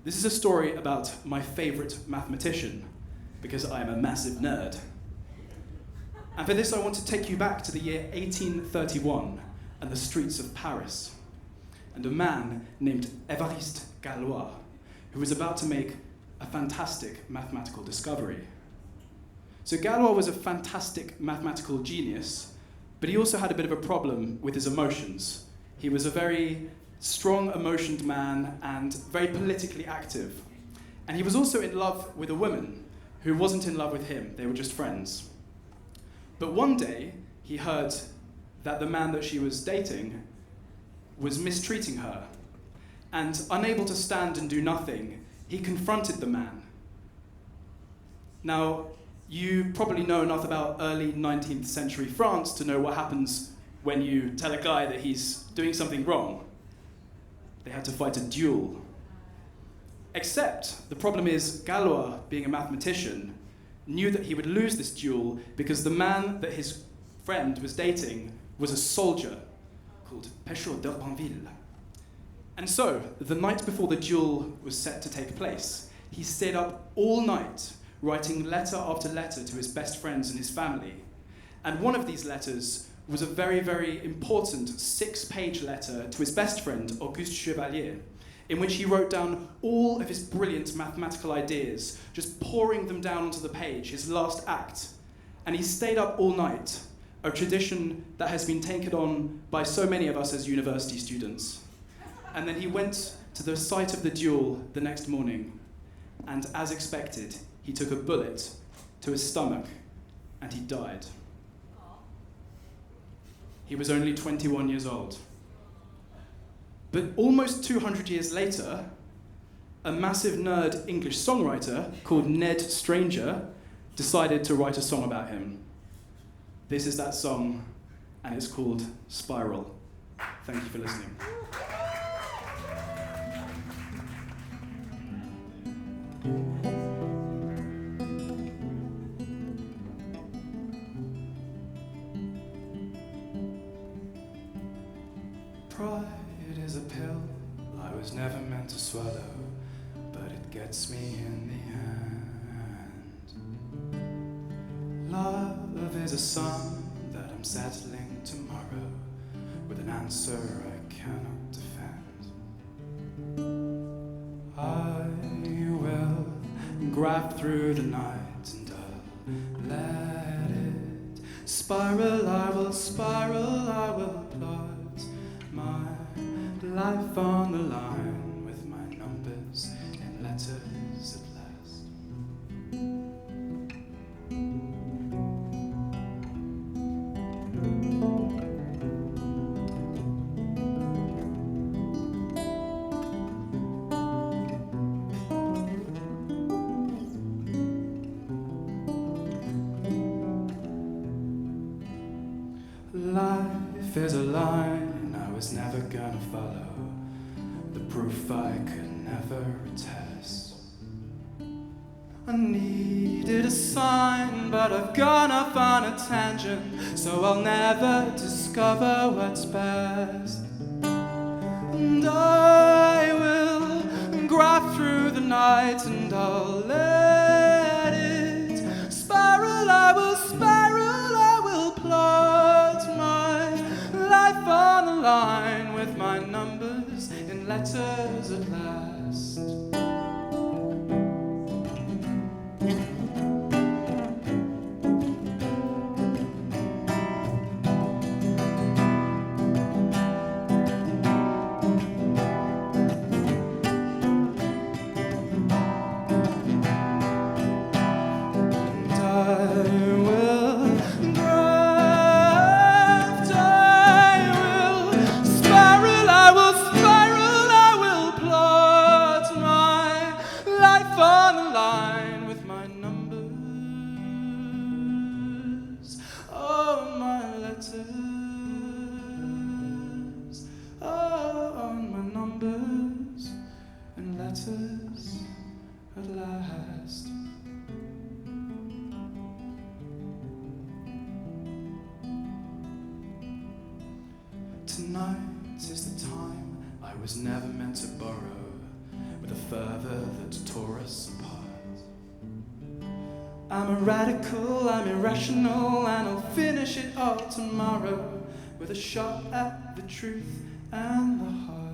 This is a story about my favorite mathematician, because I am a massive nerd. And for this, I want to take you back to the year 1831 and the streets of Paris, and a man named Évariste Galois, who was about to make a fantastic mathematical discovery. So Galois was a fantastic mathematical genius, but he also had a bit of a problem with his emotions. He was a very strong emotioned man and very politically active. And he was also in love with a woman who wasn't in love with him. They were just friends. But one day, he heard that the man that she was dating was mistreating her. And unable to stand and do nothing, he confronted the man. Now, you probably know enough about early 19th century France to know what happens when you tell a guy that he's doing something wrong. They had to fight a duel. Except, the problem is, Galois, being a mathematician, knew that he would lose this duel because the man that his friend was dating was a soldier called Ferstl d'Urbanville. And so, the night before the duel was set to take place, he stayed up all night writing letter after letter to his best friends and his family. And one of these letters was a very, very important 6-page letter to his best friend, Auguste Chevalier, in which he wrote down all of his brilliant mathematical ideas, just pouring them down onto the page, his last act. And he stayed up all night, a tradition that has been taken on by so many of us as university students. And then he went to the site of the duel the next morning, and as expected, he took a bullet to his stomach, and he died. He was only 21 years old. But almost 200 years later, a massive nerd English songwriter called Ned Stranger decided to write a song about him. This is that song, and it's called Spiral. Thank you for listening. Pride is a pill I was never meant to swallow, but it gets me in the end. Love is a song that I'm settling tomorrow with an answer I cannot defend. I will grab through the night and I'll let it spiral. I will spiral, I will plot my life on the line with my numbers in letters at last. Life is a line I was never gonna follow, the proof I could never attest. I needed a sign, but I've gone off on a tangent, so I'll never discover what's best. And I will grab through the night and I'll let it spiral. I will spiral, I will plot my life on the line with my numbers in letters at last. At last. Tonight is the time I was never meant to borrow, with a fervour that tore us apart. I'm a radical, I'm irrational, and I'll finish it all tomorrow with a shot at the truth and the heart.